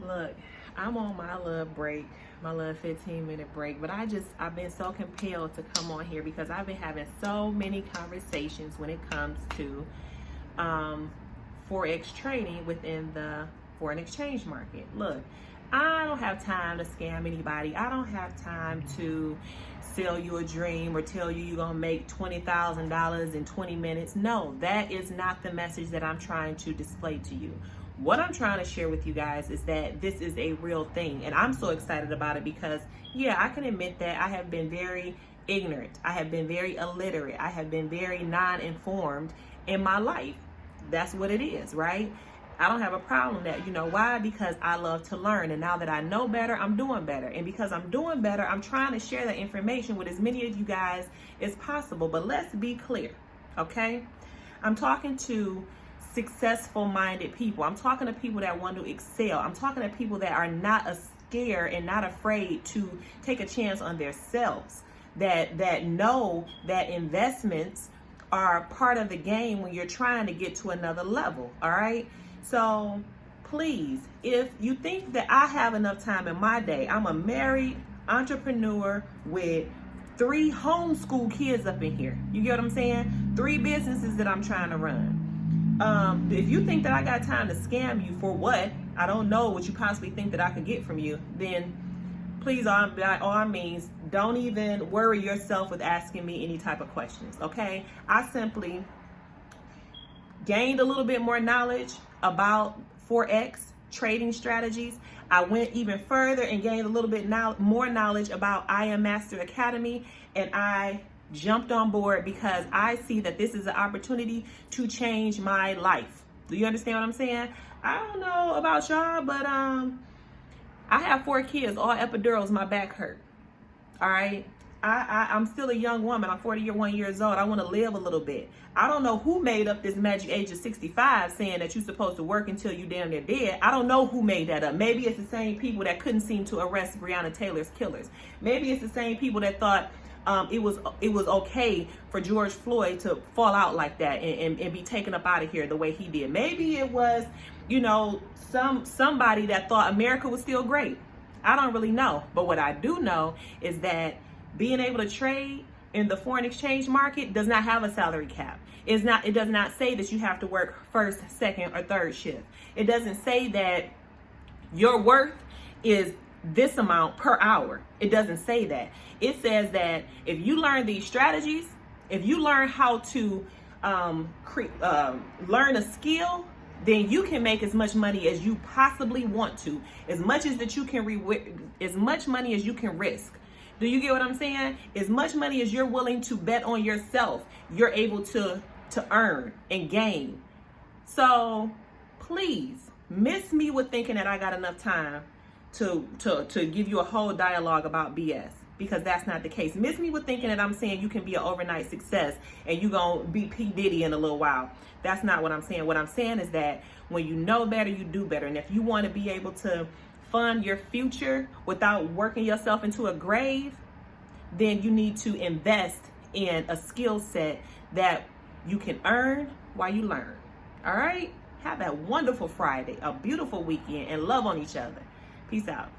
Look, I'm on my little break, my little 15-minute break, but I've been so compelled to come on here because I've been having so many conversations when it comes to Forex trading within the foreign exchange market. Look, I don't have time to scam anybody. I don't have time to sell you a dream or tell you you're gonna make $20,000 in 20 minutes. No, that is not the message that I'm trying to display to you. What I'm trying to share with you guys is that this is a real thing, and I'm so excited about it because, yeah, I can admit that I have been very ignorant. I have been very illiterate. I have been very non-informed in my life. That's what it is, right? I don't have a problem with that. You know why? Because I love to learn, and now that I know better, I'm doing better. And because I'm doing better, I'm trying to share that information with as many of you guys as possible. But let's be clear, okay? I'm talking to successful minded people. I'm talking to people that want to excel. I'm talking to people that are not scared and not afraid to take a chance on themselves, that know that investments are part of the game when you're trying to get to another level. All right, so please, if you think that I have enough time in my day, I'm a married entrepreneur with 3 homeschool kids up in here. You get what I'm saying? 3 businesses that I'm trying to run. If you think that I got time to scam you for what, I don't know what you possibly think that I could get from you, then please, by all means, don't even worry yourself with asking me any type of questions, okay? I simply gained a little bit more knowledge about Forex trading strategies. I went even further and gained a little bit more knowledge about I Am Master Academy, and I jumped on board because I see that this is an opportunity to change my life. Do you understand what I'm saying? I don't know about y'all, but I have 4 kids, all epidurals. My back hurt. All right. I'm still a young woman. I'm 41 years old. I want to live a little bit. I don't know who made up this magic age of 65 saying that you're supposed to work until you damn near dead. I don't know who made that up. Maybe it's the same people that couldn't seem to arrest Breonna Taylor's killers. Maybe it's the same people that thought it was okay for George Floyd to fall out like that and be taken up out of here the way he did. Maybe it was, somebody that thought America was still great. I don't really know. But what I do know is that being able to trade in the foreign exchange market does not have a salary cap. It does not say that you have to work first, second, or third shift. It doesn't say that your worth is this amount per hour. It doesn't say that. It says that if you learn these strategies, if you learn how to learn a skill, then you can make as much money as you possibly want to, as much as that you can, as much money as you can risk. Do you get what I'm saying? As much money as you're willing to bet on yourself, you're able to earn and gain. So please, miss me with thinking that I got enough time to give you a whole dialogue about BS, because that's not the case. Miss me with thinking that I'm saying you can be an overnight success and you gonna be P. Diddy in a little while. That's not what I'm saying. What I'm saying is that when you know better, you do better. And if you want to be able to fund your future without working yourself into a grave, then you need to invest in a skill set that you can earn while you learn. All right? Have a wonderful Friday, a beautiful weekend, and love on each other. Peace out.